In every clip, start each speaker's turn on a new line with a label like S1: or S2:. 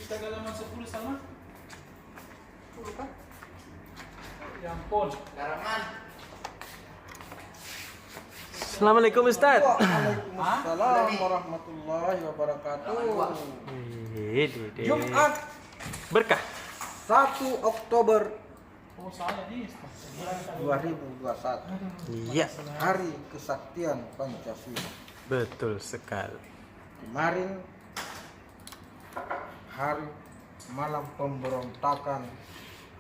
S1: Kita ke halaman 10 sama?
S2: 10 kan?
S1: Ya ampun.
S2: Garaman.
S3: Assalamualaikum Ustaz.
S2: Waalaikumsalam warahmatullahi wabarakatuh. Jumat
S3: Berkah.
S2: 1 Oktober
S1: Oh, saya nih.
S2: 2021.
S3: Iya,
S2: Hari Kesaktian Pancasila.
S3: betul sekali.
S2: Kemarin hari malam pemberontakan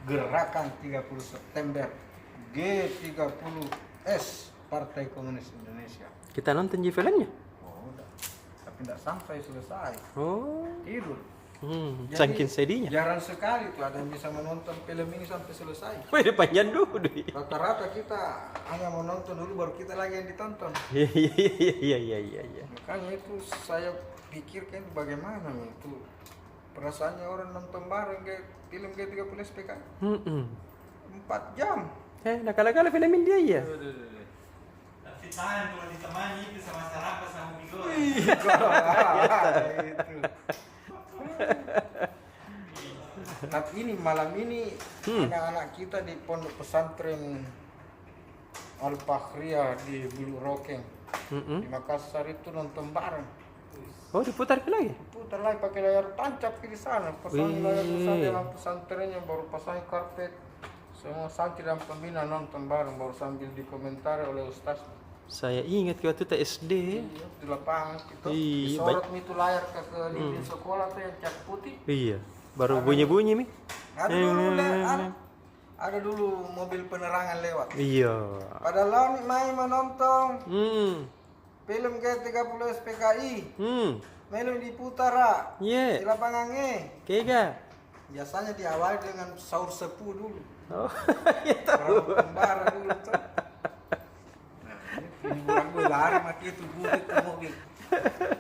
S2: Gerakan 30 September G30S Partai Komunis Indonesia.
S3: Kita nonton di filmnya.
S2: Oh, udah. Tapi tidak sampai selesai.
S3: Oh,
S2: Tidur. Jadi,
S3: saking sedihnya.
S2: jarang sekali tuh ada yang bisa menonton film ini sampai selesai.
S3: Wih, panjang dulu.
S2: Rata-rata kita hanya menonton dulu baru kita lagi yang ditonton.
S3: Iya.
S2: Makanya itu saya pikirkan bagaimana itu perasaannya orang nonton bareng film G30 SPK 4 jam.
S3: Nakal-nakal filmin dia ya.
S1: Tapi tahan kalau ditemani itu sama sarapan sama minggu.
S2: Itu. Tapi ini malam ini anak-anak kita di pondok pesantren Al Fakhriyah di Bulu Rokeng di Makassar itu nonton bareng.
S3: Oh, diputar lagi.
S2: Putar lagi pakai layar tancap di sana. Pasang layar besar dalam pesantrennya, baru pasang karpet. Semua santri dan pembina nonton bareng, baru sambil dikomentari oleh ustaz.
S3: Saya ingat waktu itu SD.
S2: Iya, di lapangan itu
S3: Iya,
S2: disorot itu layar ke dinding sekolah tuh yang cat putih.
S3: Iya, baru bunyi-bunyi mi.
S2: Ada dulu mobil penerangan lewat.
S3: Iya.
S2: Padahal main menonton film G30 SPKI. Melu diputar
S3: Iya.
S2: di lapangan
S3: Kega.
S2: Biasanya diawali dengan sahur sepuh dulu.
S3: Oh, iya tahu.
S2: Orang kembara dulu tuh. Ini orang gue lari mati itu bukit ke mobil.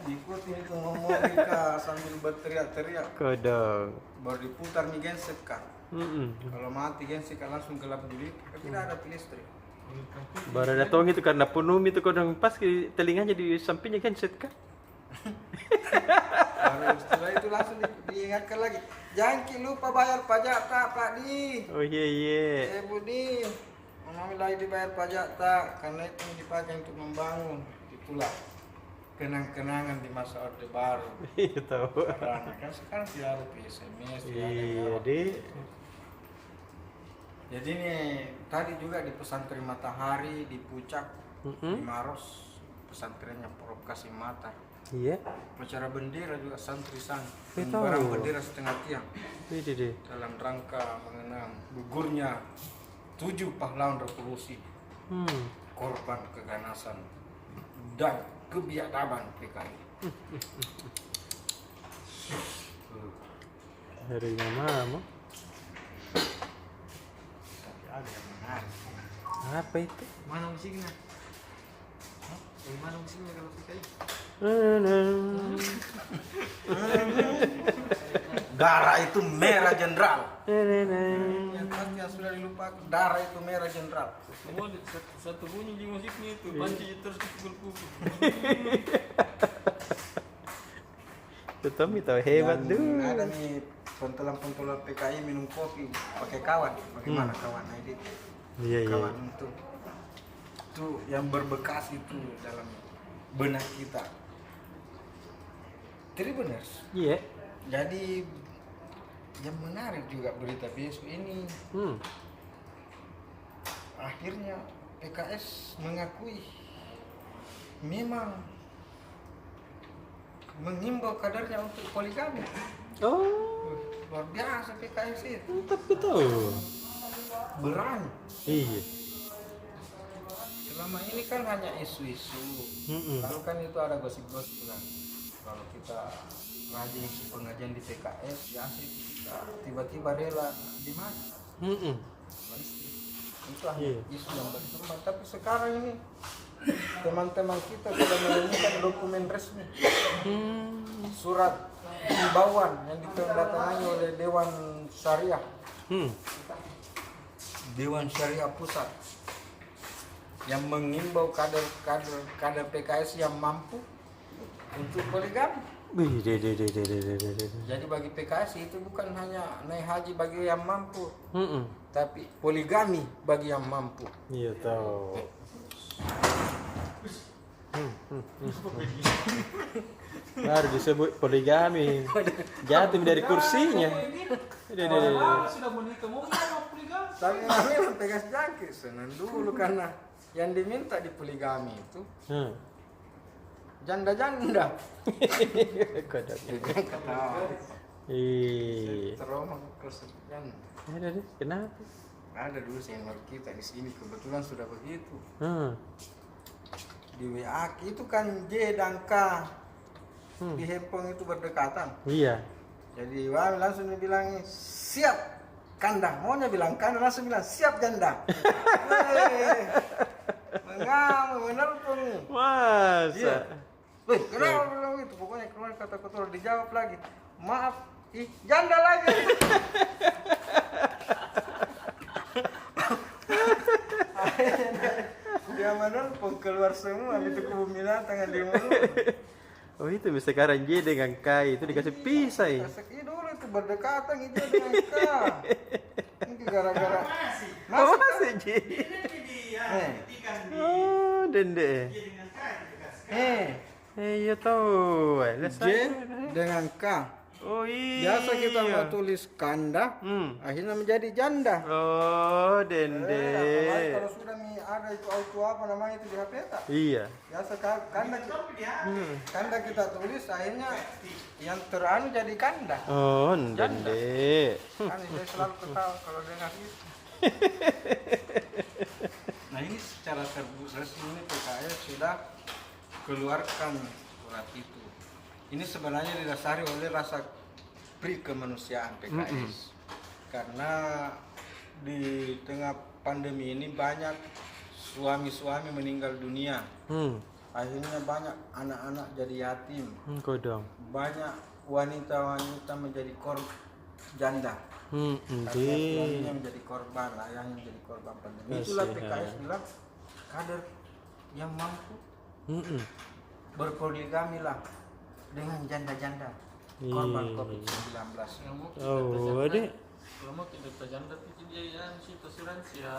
S2: Diikuti itu mobil kah sambil berteriak-teriak.
S3: Kodong.
S2: Baru diputar nih genset kah. Kalau mati genset kan langsung gelap dulu. Tapi tidak ada listrik.
S3: Baru datang itu karena penuh itu kodong pas ke telinganya di sampingnya kan set kan.
S2: Baru setelah itu langsung diingatkan lagi. Jangan lupa bayar pajak tak Pak Di.
S3: Oh iya.
S2: Budi. Mami lagi dibayar pajak tak, karena itu dipakai untuk membangun. Itulah kenang-kenangan di masa Orde Baru.
S3: Iya tahu.
S2: Karena kan sekarang tidak ada SMS, tidak ada
S3: Iya
S2: lewat.
S3: deh.
S2: Jadi nih tadi juga di pesantren Matahari di Puncak di Maros, pesantrennya Prof Kasim Mata.
S3: Iya.
S2: Acara bendera juga santri-santri,
S3: Betul.
S2: barang bendera setengah tiang
S3: Iya deh.
S2: dalam rangka mengenang gugurnya 7 pahlawan revolusi, korban keganasan dan kebiadaban PKI.
S3: Harinya mama.
S2: Tapi ada yang menarik.
S3: Apa itu?
S2: Mana musiknya? Mana musiknya kalau PKI? Darah itu merah jenderal. Yang sudah dilupakan. Darah itu merah jenderal.
S1: Semua satu bunyi di musiknya itu. Panci terus dipukul-pukul.
S3: Tommy tahu hebat
S2: Dan
S3: dulu.
S2: ada nih pentolan-pentolan PKI minum kopi pakai kawan. Bagaimana kawan? Nah, itu
S3: Iya.
S2: kawan itu yang berbekas itu dalam benak kita. Tribuners.
S3: Iya.
S2: Jadi yang menarik juga berita besok ini akhirnya PKS mengakui memang mengimbau kadernya untuk poligami.
S3: Oh,
S2: Luar biasa PKS itu.
S3: tapi tahu.
S2: Berani.
S3: Iya.
S2: Selama ini kan hanya isu-isu. Lalu kan itu ada gosip-gosip kan. Kalau kita ngaji pengajian di PKS ya sih kita tiba-tiba rela di mana? Itu hanya isu yang berkembang. Tapi sekarang ini teman-teman kita sudah menemukan dokumen resmi, surat himbauan yang ditandatangani oleh Dewan Syariah, Dewan Syariah Pusat, yang mengimbau kader PKS yang mampu untuk poligami.
S3: Wih, deh.
S2: Jadi bagi PKS itu bukan hanya naik haji bagi yang mampu,
S3: Mm-mm.
S2: tapi poligami bagi yang mampu.
S3: Iya tahu. Baru disebut poligami. Jatuh dari kursinya. Deh.
S1: Sudah menikah mau poligami.
S2: Tapi memang PKS jangkit senang dulu karena yang diminta di poligami itu janda-janda.
S3: Kodok.
S2: Kata
S3: Ih.
S2: trauma kesepian.
S3: Deh. Kenapa?
S2: Ada dulu senior kita di sini kebetulan sudah begitu.
S3: Hmm.
S2: Di WA itu kan J dan K di handphone itu berdekatan.
S3: Iya.
S2: Jadi Wami langsung bilang siap kanda, maunya bilang kanda langsung bilang siap janda. Mengamuk menelpon.
S3: Masa?
S2: Iya. Wih, kenapa bilang gitu? Pokoknya keluar kata kotor dijawab lagi. Maaf, janda lagi. Dia menelpon keluar semua itu kebun binatang di mulut.
S3: Oh itu sekarang J dengan K itu dikasih pisah ya?
S2: Kasih dulu itu berdekatan itu dengan K. Ini gara-gara
S3: Masih J? Oh dende. Iya tahu.
S2: J dengan K.
S3: Oh iya.
S2: Biasa kita mau tulis kanda, akhirnya menjadi janda.
S3: Oh
S2: Apalagi
S3: dende.
S2: kalau sudah ada itu auto apa namanya itu di HP tak?
S3: Iya.
S2: Biasa kanda kita tulis akhirnya yang teranu jadi kanda.
S3: Oh dende.
S2: Kan saya selalu ketawa kalau dengar itu. Nah ini secara resmi ini PKS sudah keluarkan surat itu. Ini sebenarnya didasari oleh rasa kemanusiaan PKS. Karena di tengah pandemi ini banyak suami-suami meninggal dunia. Akhirnya banyak anak-anak jadi yatim.
S3: Kodong.
S2: Banyak wanita-wanita menjadi janda. Karena
S3: Iya.
S2: suaminya menjadi korban, ayahnya menjadi korban pandemi. Itulah PKS bilang kader yang mampu berpoligami lah dengan janda-janda korban COVID-19.
S3: Oh deh.
S1: Kalau mau kita janda itu dia yang situ asuransi ya.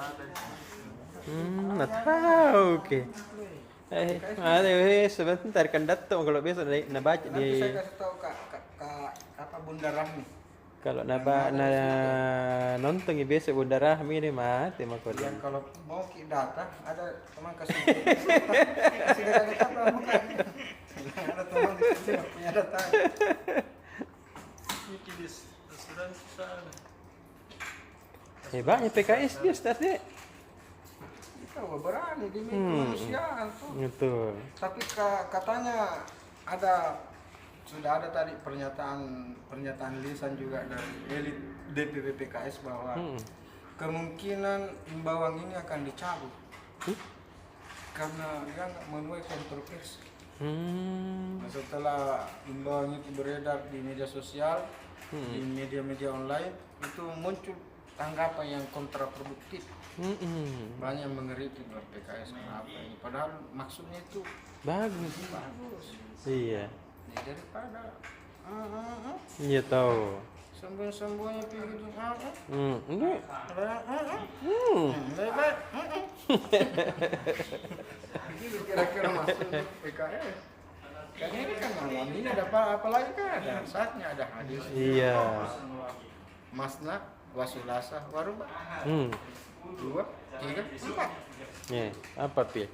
S3: Nggak tahu ke. Sebentar kan datang kalau biasa nabaca
S2: Nanti
S3: di
S2: saya kasih tahu kak apa Bunda Rahmi.
S3: kalau nonton biasa Bunda Rahmi ini mati mah kau.
S2: Yang kalau mau data ada teman kasih data bukan. Ada teman di sini punya data.
S1: Ini di asuransi sana.
S3: Banyak PKS dia start deh.
S2: Kita berani di kemanusiaan tuh.
S3: Betul.
S2: Tapi katanya sudah ada tadi pernyataan lisan juga dari elit DPP PKS bahwa kemungkinan imbauan ini akan dicabut karena dia nggak menuai kontroversi. Nah, setelah imbauan itu beredar di media sosial, di media-media online, itu muncul tanggapan yang kontraproduktif. Banyak yang mengeritik PKS kenapa ini, padahal maksudnya itu
S3: Bagus. Iya.
S2: ya, daripada
S3: Iya tahu.
S2: sembunyi-sembunyi begitu
S3: Enggak.
S2: baik begitu kira-kira maksudnya PKS. Karena ini kan malam ini ada apa lagi kan ada saatnya ada hadis.
S3: Iya.
S2: Masna wasulasa warubah 2, 3, 4.
S3: Ya, apa pi?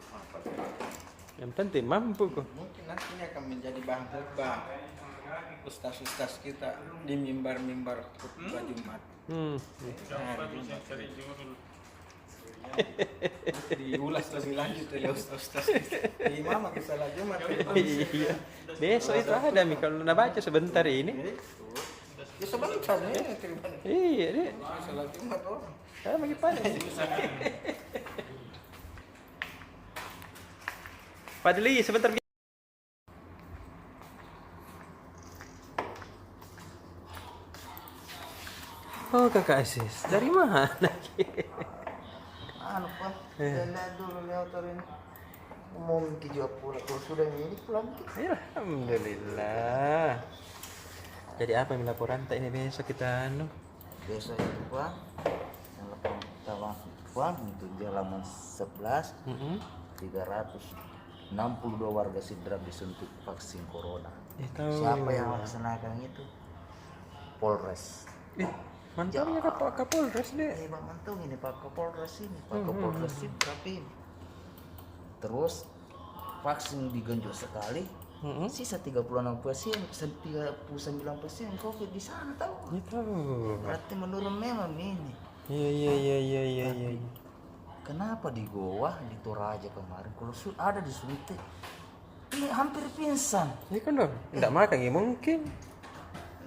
S3: Yang penting mampu kok.
S2: Mungkin nantinya akan menjadi bahan khotbah ustaz-ustaz kita di mimbar-mimbar khutbah Jumat.
S1: Cari judul.
S2: Diulas lebih lanjut oleh ustaz-ustaz imam ke salat Jumat.
S3: Iya. Besok itu ada mi kalau nak baca sebentar ini.
S2: Ya sebentar nih
S3: Iya deh.
S2: salat Jumat orang.
S3: Kalau bagi pandai. Padli sebentar. Oh kakak Asis, dari mana?
S2: Anu Pak, lihat dulu lewat ini. mau minta juga pulang. Kalau sudah ini pulang.
S3: Alhamdulillah. Jadi apa yang laporan tak ini besok kita anu?
S2: Besok itu Bang, yang laporan pertama Bang itu di halaman 11, 362 warga Sidrap disuntik vaksin corona.
S3: Itu.
S2: Siapa yang laksanakan itu? Polres.
S3: Mantapnya Pak Kapolres deh.
S2: Bang Mantung ini Pak Kapolres ini, Pak Kapolres Sidrap ini. Terus vaksin digenjot sekali. Sisa 36%, 39% COVID di sana tahu.
S3: Itu.
S2: Berarti menurun memang ini.
S3: Iya.
S2: Kenapa di Goa, di Toraja kemarin, kalau ada disuntik, hampir pingsan.
S3: Ini kan dong, tidak makan ya mungkin.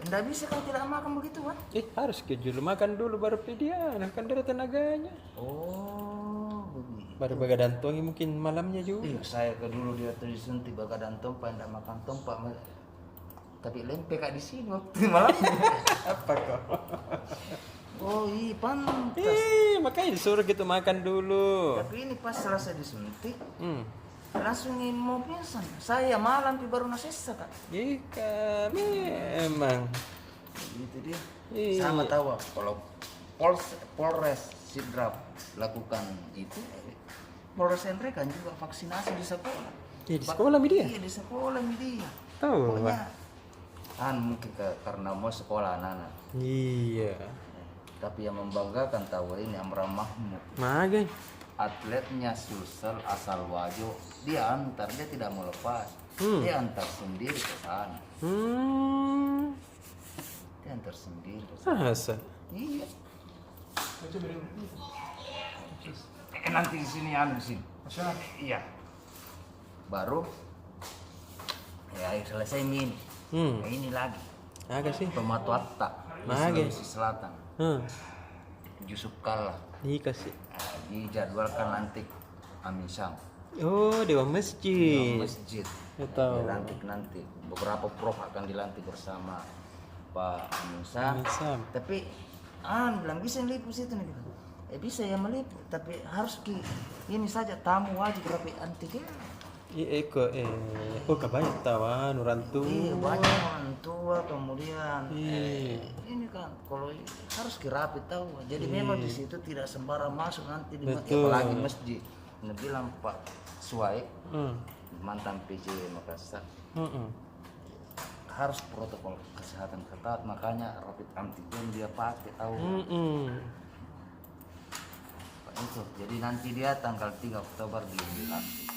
S2: Nggak bisa kalau tidak makan begitu kan?
S3: Harus ke dulu makan dulu baru dia, kan dari tenaganya.
S2: Oh, begitu.
S3: Baru bagadang tongi mungkin malamnya juga.
S2: Iya, saya ke dulu dia tuh disuntik bagadang tompa, nggak makan tompa, tapi lempe kak di sini waktu malamnya.
S3: Apa kok?
S2: Oh iya, pantas.
S3: Makanya disuruh gitu makan dulu.
S2: Tapi ini pas selesai disuntik, langsung mau pingsan. Saya malam baru nasesa kak.
S3: Ika memang.
S2: Itu dia.
S3: Iya.
S2: Sama tahu kalau Polres Sidrap lakukan itu, Polres Endre kan juga vaksinasi di sekolah.
S3: Ya di sekolah mi dia.
S2: Iya di sekolah mi dia.
S3: Tahu
S2: Pokoknya mungkin karena mau sekolah anak-anak.
S3: Iya.
S2: Tapi yang membanggakan tahu ini Amran Mahmud.
S3: Magai.
S2: Atletnya Sulsel asal Wajo, dia antar, dia tidak mau lepas. Dia antar sendiri ke sana. Dia antar sendiri ke sana.
S3: Masa?
S2: Iya. Nanti di sini anu sini. Iya. Baru ya selesai ini. Ini lagi.
S3: Agak sih.
S2: Tomato Atta di
S3: Mage.
S2: Sulawesi Selatan. Yusuf Kalla.
S3: Dikasih.
S2: Dijadwalkan nanti Amisang.
S3: Oh, Dewa Masjid.
S2: Masjid.
S3: Ya tahu.
S2: Dilantik nanti. Beberapa prof akan dilantik bersama Pak Amisang.
S3: Amisang.
S2: Tapi bilang bisa meliput situ nih. Bisa ya meliput, tapi harus ini saja tamu wajib tapi antigen.
S3: Kebanyak tawa nurantu.
S2: Iya, banyak orang tua kemudian ini kan kalau harus rapi tahu. Jadi memang di situ tidak sembarang masuk nanti di apalagi masjid. Ini bilang Pak Suwaik, mantan PJ Makassar. Harus protokol kesehatan ketat, makanya rapid antigen dia pakai tahu. Itu. Jadi nanti dia tanggal 3 Oktober dilantik.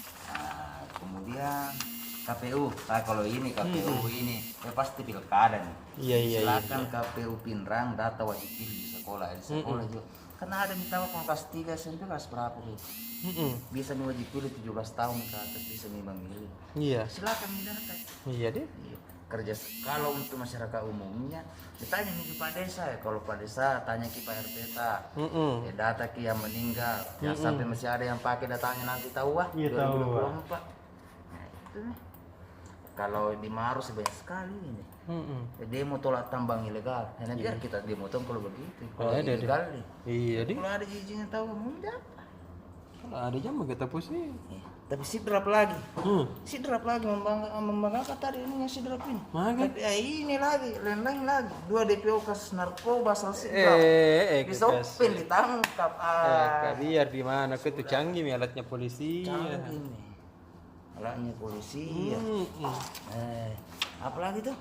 S2: Kemudian KPU. Kalau ini KPU ini pasti pilkada nih.
S3: Iya.
S2: Silakan KPU Pinrang data wajib pilih di sekolah. Di sekolah juga. Karena ada minta kalau kelas 3 SMP kelas berapa tuh? Bisa nih wajib pilih 17 tahun ke atas bisa nih memilih.
S3: Iya.
S2: Silakan nih data.
S3: Iya deh.
S2: Kerja kalau untuk masyarakat umumnya ditanya nih Pak Desa ya, kalau Pak Desa tanya ke Pak RT ya data ki yang meninggal yang sampai masih ada yang pakai datanya nanti tahu
S3: Iya,
S2: 2024. Nah itu nih kalau di Maros banyak sekali ini demo tolak tambang ilegal nah, biar kita demo tuh kalau begitu kalau ilegal nih
S3: iya deh
S2: kalau ada izinnya tahu mau apa
S3: kalau ada jam kita pusing
S2: tapi Sidrap lagi Sidrap lagi membanggakan tadi ini yang Sidrap ini tapi ini lagi lain lagi 2 DPO kasus narkoba asal Sidrap disopin ditangkap
S3: biar di mana ke itu canggih nih alatnya polisi
S2: canggih nih alatnya polisi apalagi tuh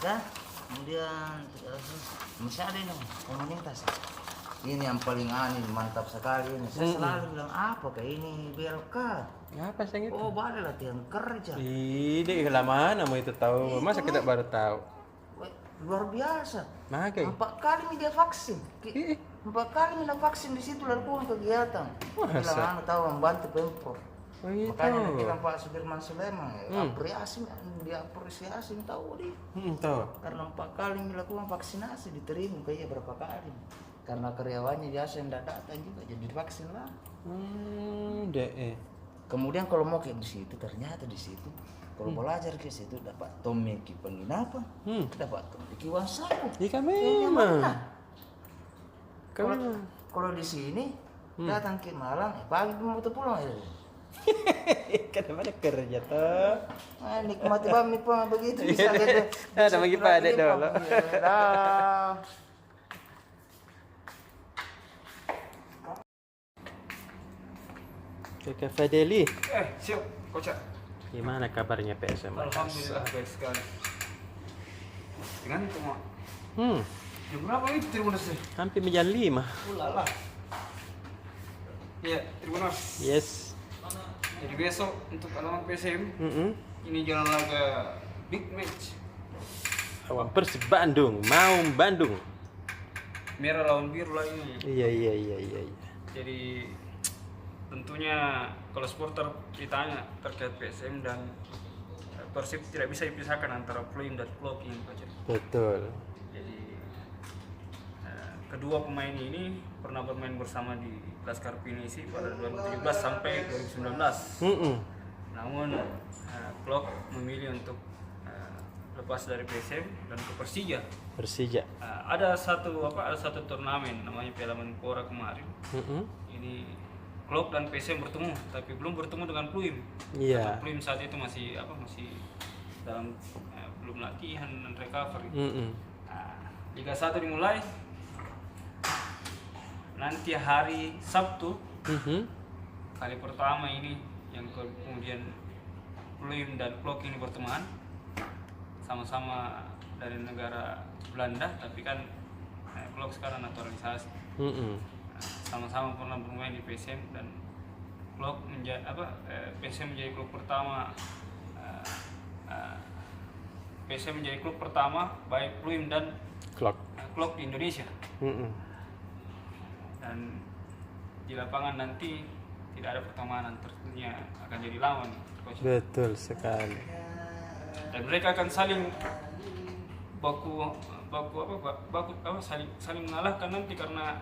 S2: kan kemudian masih ada ini komunitas ini yang paling mantap sekali ini. Saya selalu bilang apa kayak ini BLK.
S3: Apa sih itu?
S2: Oh, balai latihan kerja.
S3: Ide lama mau itu tahu. Masa kita baru tahu?
S2: Luar biasa. 4 kali media vaksin. 4 kali media vaksin di situ lalu pun kegiatan. Bilang tahu membantu Pemprov. Makanya bilang Pak Sudirman Sulaiman dia apresiasi tahu dia.
S3: Tahu.
S2: Karena 4 kali melakukan vaksinasi diterima kayak berapa kali. Karena karyawannya biasa yang tidak datang juga jadi vaksin lah. Kemudian kalau mau kayak di situ ternyata di situ kalau belajar ke situ dapat tomeki penginapan, dapat tomeki uang saku.
S3: Iya memang.
S2: Kalau di sini datang ke Malang, pagi mau pulang ya.
S3: Kadang-kadang kerja tuh.
S2: Nikmati bami pun begitu bisa gitu.
S3: Ada bagi Pak Adek dulu.
S2: Dah.
S3: Kakak Fadeli,
S2: Siap, Coach.
S3: gimana kabarnya PSM
S2: Alhamdulillah baik sekali. Dengan itu mau. Jam berapa itu Tribunus?
S3: Hampir menjam 5.
S2: Ulala. Iya, Tribunus.
S3: Yes.
S2: Jadi besok untuk alamat PSM ini jalan laga big match.
S3: Lawan Persib Bandung, Maung Bandung.
S2: Merah lawan biru lah ini.
S3: Iya.
S2: Jadi tentunya kalau supporter ditanya terkait PSM dan Persib tidak bisa dipisahkan antara Pluim dan Klok ini, Coach.
S3: Betul.
S2: Jadi kedua pemain ini pernah bermain bersama di Laskar Pinisi pada 2017 sampai 2019. Namun Klok memilih untuk lepas dari PSM dan ke Persija. Ada satu turnamen namanya Piala Menpora kemarin. Ini Klok dan PSM bertemu, tapi belum bertemu dengan Pluim.
S3: Iya.
S2: Pluim saat itu masih dalam belum latihan dan recovery. Liga 1 dimulai nanti hari Sabtu. Kali pertama ini yang kemudian Pluim dan Klok ini berteman, sama-sama dari negara Belanda, tapi kan Klok sekarang naturalisasi. Sama-sama pernah bermain di PSM dan Klok PSM menjadi klub pertama. PSM menjadi klub pertama baik Pluim dan Klok di Indonesia. Dan di lapangan nanti tidak ada pertemanan, tentunya akan jadi lawan, Coach.
S3: Betul sekali.
S2: Dan mereka akan saling saling mengalahkan nanti, karena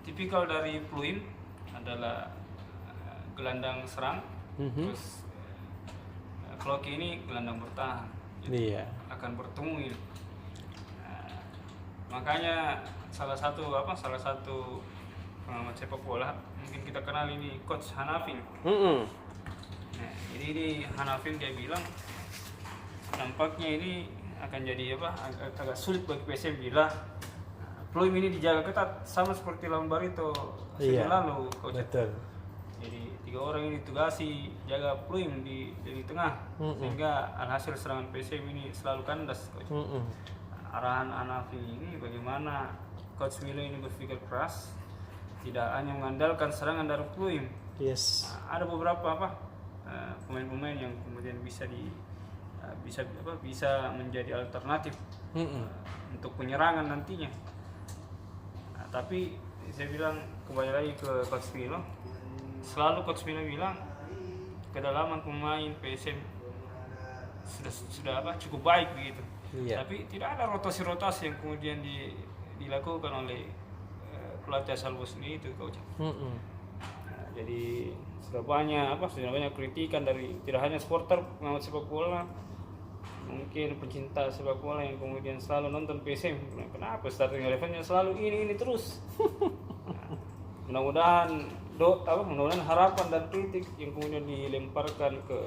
S2: tipikal dari Pluim adalah gelandang serang, terus Klok ini gelandang bertahan. Jadi akan bertemu ini. Makanya salah satu pengamat sepak bola mungkin kita kenal ini, Coach Hanafin. Jadi ini Hanafin kayak bilang nampaknya ini akan jadi agak sulit bagi PSM bila Pluim ini dijaga ketat sama seperti lawan Barito season lalu, Coach.
S3: Betul.
S2: Jadi 3 orang ini ditugasi jaga Pluim di tengah, sehingga alhasil serangan PSM ini selalu kandas, Coach. Arahan Hanafin ini bagaimana Coach Milo ini berpikir keras, tidak hanya mengandalkan serangan dari Pluim.
S3: Yes.
S2: Ada beberapa pemain-pemain yang kemudian bisa menjadi alternatif untuk penyerangan nantinya. Tapi saya bilang kembali lagi ke Coach Milo. Selalu Coach Milo bilang kedalaman pemain PSM sudah cukup baik begitu. Tapi tidak ada rotasi-rotasi yang kemudian dilakukan oleh pelatih asal Bosnia itu, Coach. Jadi sudah banyak kritikan dari tidak hanya supporter pengamat sepak bola, mungkin pecinta sepak bola yang kemudian selalu nonton PSM. Kenapa starting elevennya selalu ini terus? Mudah-mudahan harapan dan kritik yang kemudian dilemparkan ke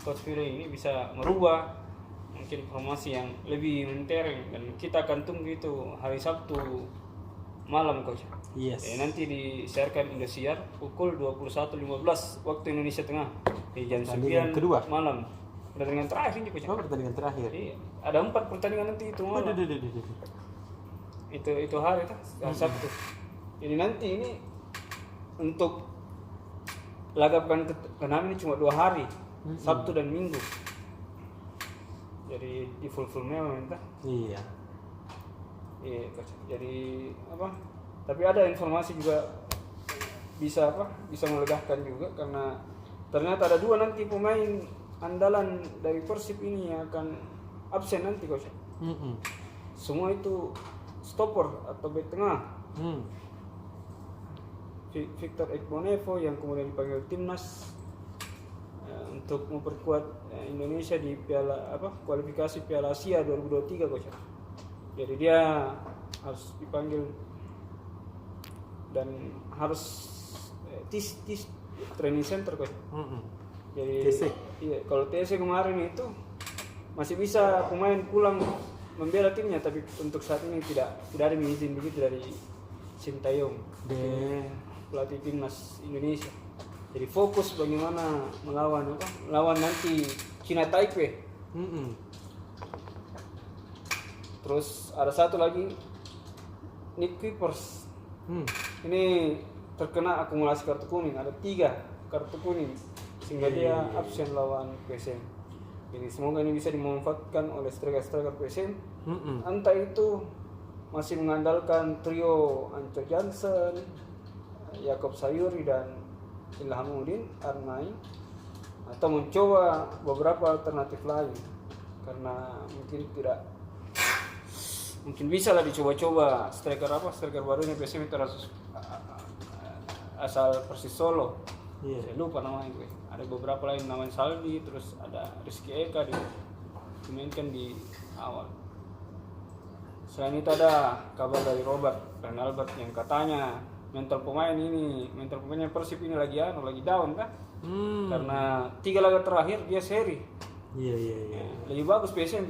S2: Coach Milo ini bisa merubah mungkin formasi yang lebih mentereng, dan kita akan tunggu itu hari Sabtu malam, Coach.
S3: Yes.
S2: Nanti disiarkan Indosiar pukul 21.15 waktu Indonesia Tengah di jam 9
S3: kedua
S2: malam. Pertandingan terakhir ini, Coach.
S3: Pertandingan terakhir.
S2: Iya. Ada 4 pertandingan nanti itu malam. Itu hari Sabtu. Jadi nanti ini untuk laga ke-6 ini cuma 2 hari, Sabtu dan Minggu. Jadi di full memang entah. Iya, Coach. Jadi tapi ada informasi juga bisa meledahkan juga, karena ternyata ada 2 nanti pemain andalan dari Persib ini yang akan absen nanti, Coach. Semua itu stopper atau bek tengah. Victor Ekbonevo yang kemudian dipanggil timnas untuk memperkuat Indonesia di kualifikasi Piala Asia 2023, Coach. Jadi dia harus dipanggil dan harus
S4: training center kok. Jadi
S3: TC.
S4: iya, kalau TC kemarin itu masih bisa pemain pulang membela timnya, tapi untuk saat ini tidak ada izin begitu dari Sintayong, pelatih timnas Indonesia. Jadi fokus bagaimana melawan nanti China Taipei. Terus ada satu lagi Nick Kuipers. Ini terkena akumulasi kartu kuning, ada 3 kartu kuning sehingga dia absen lawan PSM. Jadi semoga ini bisa dimanfaatkan oleh striker-striker PSM. Entah itu masih mengandalkan trio Anco Jansen, Yakob Sayuri dan Ilhamuddin Arnai, atau mencoba beberapa alternatif lain, karena mungkin bisa lah dicoba-coba striker barunya PSM itu asal Persis Solo. Saya lupa namanya gue. Ada beberapa lain namanya Saldi, terus ada Rizky Eka dimainkan di awal. Selain itu ada kabar dari Robert dan Albert yang katanya mental pemainnya Persib ini lagi down kan? Karena 3 laga terakhir dia seri. Iya. Lebih bagus PSM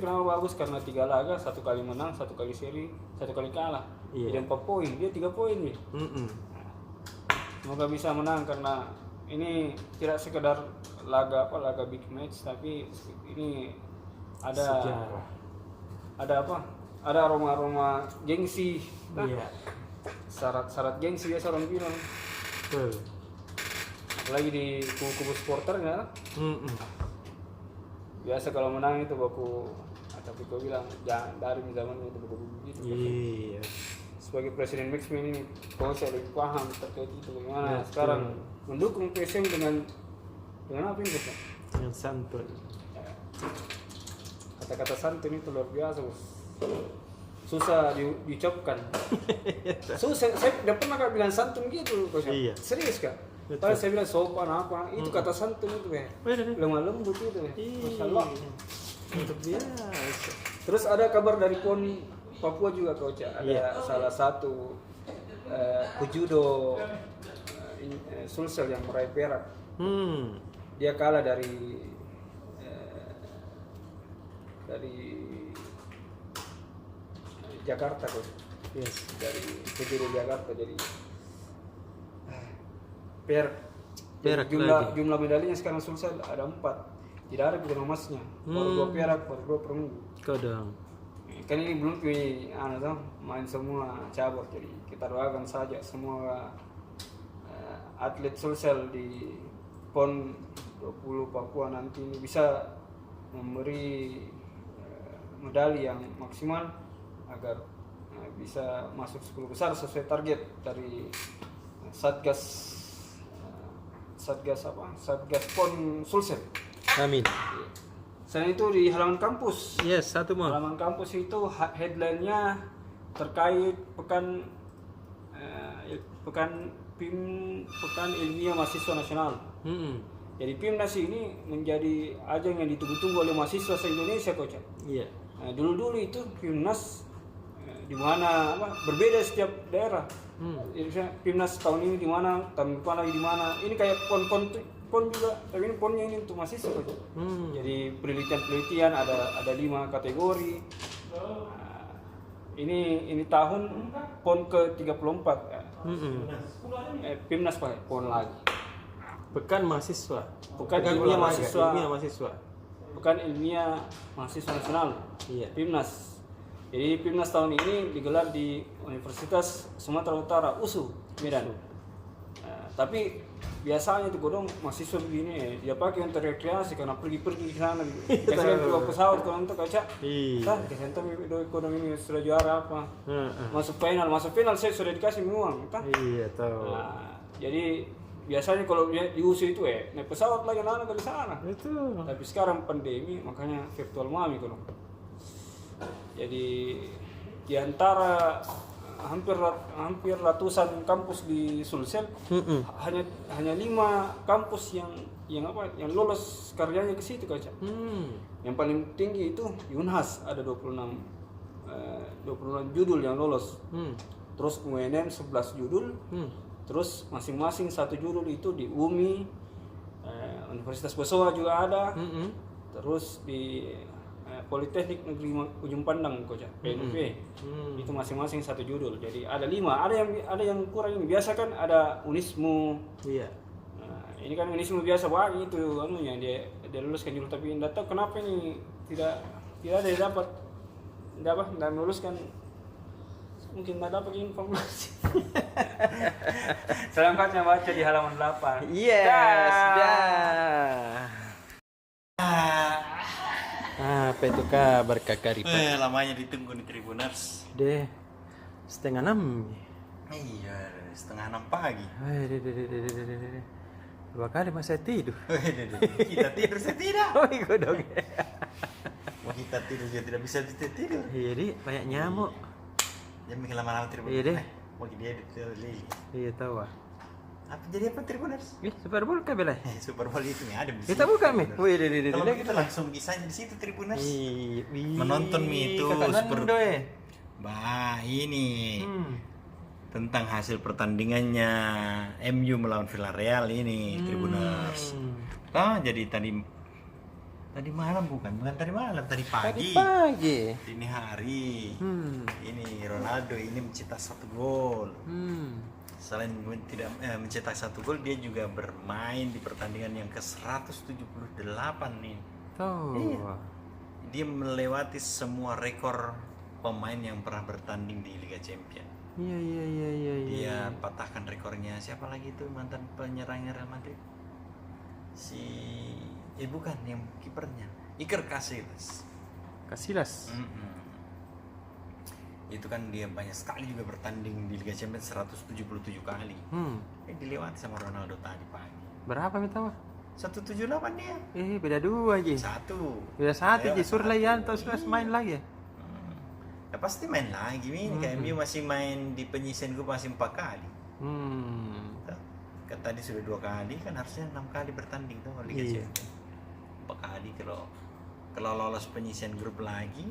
S4: kenapa bagus? Karena 3 laga, 1 kali menang, 1 kali seri, 1 kali kalah. Jadi 4 poin, dia 3 poin nih. Semoga bisa menang, karena ini tidak sekedar laga big match, tapi ini ada aroma gengsi. Syarat gengsi biasa orang bilang. Apalagi di kubu supporternya. Biasa kalau menang itu baku, tapi kau bilang jangan dari zaman itu baku begitu. Sebagai presiden Maxman ini, kau saya lebih paham terkait itu bagaimana sekarang mendukung PSM dengan apa ini Pak?
S3: Dengan santun.
S4: Kata-kata santun itu luar biasa, Bos. Susah diucapkan. Susah, saya tidak pernah bilang santun gitu, Bos. Serius Kak? Padahal saya bilang sopan apa, itu kata santun itu ya. Lemah lembut itu ya. Masya Allah. Terus ada kabar dari PON Papua juga Coach. Ada salah satu pejudo Sulsel yang meraih perak. Dia kalah dari Jakarta Coach. Dari pejudo Jakarta, jadi perak jumlah medalinya sekarang Sulsel ada 4. Tidak ada bidang emasnya. Baru 2 perak, baru 2 perunggu.
S3: Kadang.
S4: Kan ini belum main semua cabur, jadi kita doakan saja semua atlet Sulsel di PON 20 Papua nanti ini bisa memberi medali yang maksimal agar bisa masuk 10 besar sesuai target dari Satgas PON Sulsel.
S3: Amin.
S4: Selain itu di halaman kampus.
S3: Satu mau.
S4: Halaman kampus itu headline-nya terkait pekan ilmiah mahasiswa nasional. Jadi PIMNAS ini menjadi ajang yang ditunggu-tunggu oleh mahasiswa se-Indonesia, Coach. Dulu itu PIMNAS di mana berbeda setiap daerah. Jadi PIMNAS tahun ini di mana, tahun depan lagi di mana. Ini kayak PON juga, tapi ini PON-nya ini untuk mahasiswa, Coach. Jadi penelitian ada 5 kategori. Ini tahun PON ke-34. PIMNAS pakai PON lagi.
S3: Pekan mahasiswa.
S4: Pekan ilmiah mahasiswa. Pekan ilmiah mahasiswa nasional. PIMNAS. Jadi PIMNAS tahun ini digelar di Universitas Sumatera Utara, USU, Medan. Tapi biasanya itu godong mahasiswa begini dia pakai untuk rekreasi karena pergi ke sana. Biasanya bawa pesawat kalau untuk kaca. Kita kodong ini sudah juara apa? Masuk final saya sudah dikasih uang,
S3: tahu.
S4: Jadi biasanya kalau di USU itu naik pesawat lagi anak dari sana. Tapi sekarang pandemi makanya virtual mami kalau. Jadi di antara hampir ratusan kampus di Sulsel, hanya 5 kampus yang lolos karyanya ke situ, Coach. Yang paling tinggi itu Unhas ada 26 judul yang lolos. Terus UNM 11 judul, Terus masing-masing satu judul itu di UMI, Universitas Besoa juga ada. Terus di Politeknik Negeri Ujung Pandang Koja, PNUP. Itu masing-masing satu judul. Jadi ada 5. Ada yang kurang ini. Biasa kan ada Unismu.
S3: Iya.
S4: Nah, ini kan Unismu biasa banget itu anunya dia luluskan judul, tapi enggak tahu kenapa ini tidak ada yang dapat. Enggak meluluskan. Mungkin enggak dapat informasi. Selanjutnya baca di halaman 8.
S3: Yes, dah. Apa itu kabar Kakak Ripat?
S1: Lamanya ditunggu nih Tribuners.
S3: Deh, 5:30.
S1: Iya, 5:30 pagi.
S3: Deh. 2 kali masih tidur.
S1: Kita tidur saya tidak.
S3: Oh iya dong.
S1: Mau kita tidur juga tidak bisa tidur.
S3: Iya deh, banyak nyamuk.
S1: Jangan bikin lama-lama Tribuners.
S3: Iya deh.
S1: Mau dia di Lili.
S3: Iya tahu ah.
S1: Apa jadi apa Tribuners?
S3: Super Bowl kah bela?
S1: Super Bowl itu nih ada di
S3: Kita
S1: situ,
S3: buka mi.
S1: Tribuners.
S3: Wih, deh.
S1: Kalau kita langsung bisa di situ Tribuners. Menonton mi itu
S3: Kakak
S1: Super
S3: Nando ya.
S1: Bah, ini tentang hasil pertandingannya MU melawan Villarreal ini Tribuners. Jadi tadi malam bukan tadi malam, tadi pagi. Dini hari. Ini Ronaldo ini mencetak 1 gol. Selain tidak mencetak 1 gol, dia juga bermain di pertandingan yang ke-178 nih.
S3: Tuh.
S1: Iya. Dia melewati semua rekor pemain yang pernah bertanding di Liga Champions.
S3: Iya.
S1: Dia patahkan rekornya siapa lagi itu mantan penyerangnya Real Madrid? Bukan yang kipernya, Iker Casillas. Itu kan dia banyak sekali juga bertanding di Liga Champions 177 kali. Dilewati sama Ronaldo tadi pagi.
S3: Berapa minta mah?
S1: 178 dia.
S3: Beda 2 aja. Beda 1 aja. Surlayanto sudah main lagi ya?
S1: Ya pasti main lagi nih. Kayak MU masih main di penyisian grup masih 4 kali. Kan tadi sudah 2 kali, kan harusnya 6 kali bertanding tuh Liga Champions. 4 kali kalau lolos penyisian grup lagi,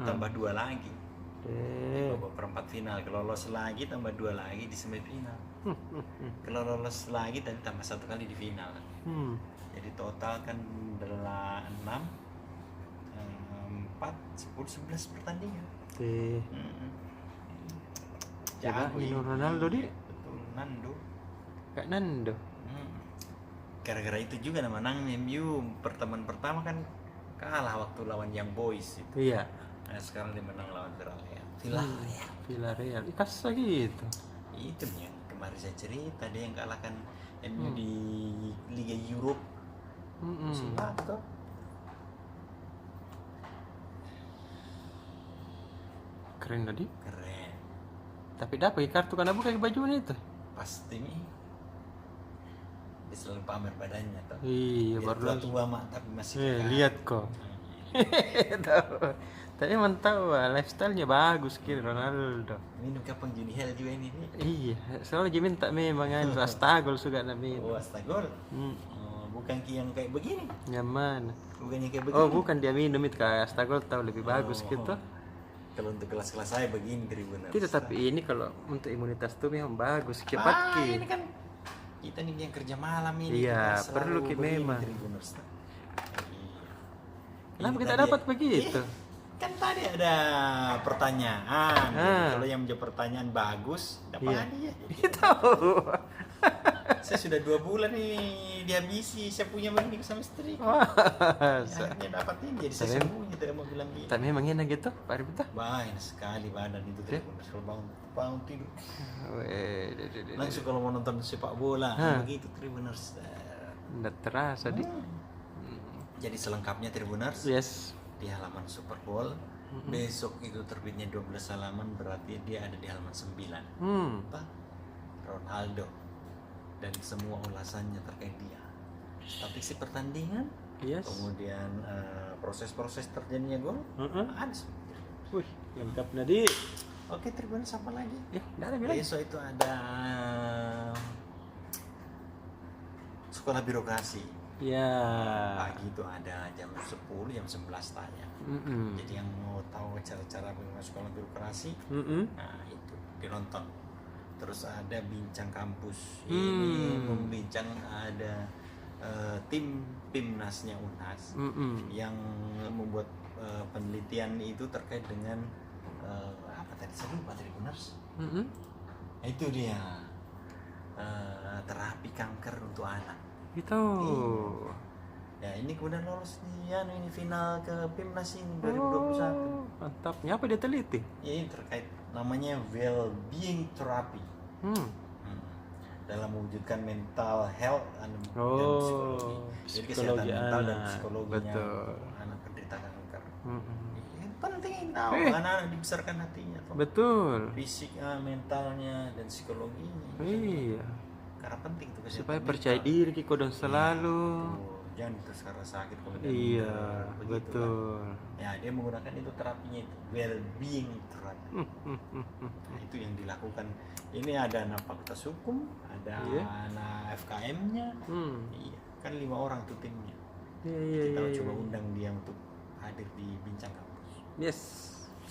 S1: tambah 2 lagi. Babak perempat final. Kalau lolos lagi tambah 2 lagi di semifinal. Kalau lolos lagi tadi tambah 1 kali di final. Jadi total kan 6, 4, 10, 11 pertandingan.
S3: Jago ini Ronaldo dia.
S1: Betul, Nando.
S3: Kak Nando.
S1: Gara-gara itu juga menang MU pertemuan pertama kan kalah waktu lawan Young Boys itu.
S3: Iya.
S1: Nah, sekarang dia menang lawan Villarreal.
S3: Villarreal. Ikas gitu.
S1: Itu yang kemarin saya cerita, dia yang kalahkan MU di Liga Europe. Musim lalu toh.
S3: Keren tadi.
S1: Keren.
S3: Tapi dapat kartu karena bukan bajunya itu.
S1: Pasti nih. Dia selalu pamer badannya toh.
S3: Iya,
S1: Dia
S3: baru
S1: tua mak tapi masih kekar.
S3: lihat kok. Tahu. Tapi mantap lifestyle-nya bagus kira Ronaldo.
S1: Minum kapang Juni Hell juga ini.
S3: Iya, selalu dia minta memang kan astagol suka nabi.
S1: Oh, astagol. Bukan yang kayak begini.
S3: Nyaman.
S1: Bukan yang kayak begini.
S3: Oh, bukan dia minum itu kayak astagol tahu lebih bagus gitu.
S1: Kalau untuk kelas-kelas saya begini Tribuners.
S3: Tidak, tapi ini kalau untuk imunitas tuh memang bagus cepat ki.
S1: Ini kan kita nih yang kerja malam ini.
S3: Iya,
S1: kita
S3: perlu
S1: selalu
S3: ki
S1: begini,
S3: memang.
S1: Tribuners.
S3: Kenapa
S1: Ini
S3: kita
S1: tadi-
S3: dapat begitu?
S1: Kan tadi ada pertanyaan. Kalau yang menjawab pertanyaan bagus, dapat hadiah.
S3: Tahu.
S1: Saya sudah 2 bulan nih dihabisi. Saya punya begini sama istri. Akhirnya dapat ini. Jadi saya sembunyi tidak mau bilang gini.
S3: Tapi memang enak gitu, Pak Ribta.
S1: Banyak sekali badan itu Tribuners. Kalau bangun tidur.
S3: Weh,
S1: Langsung kalau mau nonton sepak bola, begitu Tribuners.
S3: nggak terasa di.
S1: Jadi selengkapnya Tribuners
S3: Yes.
S1: di halaman Super Bowl. Besok itu terbitnya 12 halaman, berarti dia ada di halaman 9. Apa? Ronaldo dan semua ulasannya terkait dia. Statistik pertandingan,
S3: Yes.
S1: kemudian proses-proses terjadinya gol, ada semua.
S3: Wih, lengkap nadi.
S1: Oke Tribuners, apa lagi?
S3: Ya, nggak ada bilang.
S1: Besok itu ada sekolah birokrasi.
S3: Ya.
S1: Pagi itu ada jam 10, jam 11 tanya. Jadi yang mau tahu cara-cara bagaimana sekolah birokrasi, nah itu dinonton. terus ada bincang kampus. Ini membincang ada tim PIMNASnya UNHAS yang membuat penelitian itu terkait dengan apa tadi saya lupa Tribuners. Itu dia terapi kanker untuk anak.
S3: Itu.
S1: Ya ini kemudian lolos nih ya, ini final ke PIMNAS ini 2021.
S3: Mantapnya apa dia teliti?
S1: Ini terkait namanya well-being therapy. Dalam mewujudkan mental health dan psikologi. Jadi kesehatan
S3: psikologi
S1: mental dan
S3: anak.
S1: psikologinya
S3: Betul.
S1: anak penderita kanker. Ini penting tahu anak-anak dibesarkan hatinya, toh.
S3: Betul.
S1: Fisiknya, mentalnya dan psikologinya.
S3: Iya.
S1: Karena penting tuh kesehatan
S3: Supaya
S1: mental.
S3: percaya diri Kiko dong selalu.
S1: Tuh, jangan terus karena sakit kemudian
S3: Iya,
S1: begitu kan.
S3: betul.
S1: Ya dia menggunakan itu terapinya itu well-being therapy. Nah, itu yang dilakukan. Ini ada anak fakultas hukum, ada anak FKM-nya. Iya, kan 5 orang tuh timnya.
S3: Iya.
S1: Kita coba undang dia untuk hadir di bincang kampus.
S3: Yes.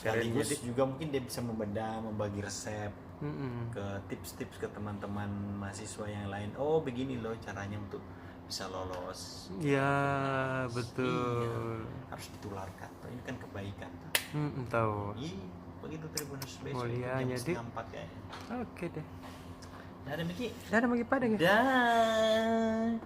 S1: Sekaligus juga mungkin dia bisa membagi resep ke tips-tips ke teman-teman mahasiswa yang lain. Oh begini loh caranya untuk bisa lolos.
S3: Ya, betul.
S1: Iya, harus ditularkan. Ini kan kebaikan.
S3: Tahu.
S1: Iya, begitu Tribuners besok
S3: Mulianya,
S1: itu jam
S3: Dik.
S1: 4 ya.
S3: Oke deh.
S1: Dadah Miki.
S3: Dadah bagi pada ya.
S1: Dan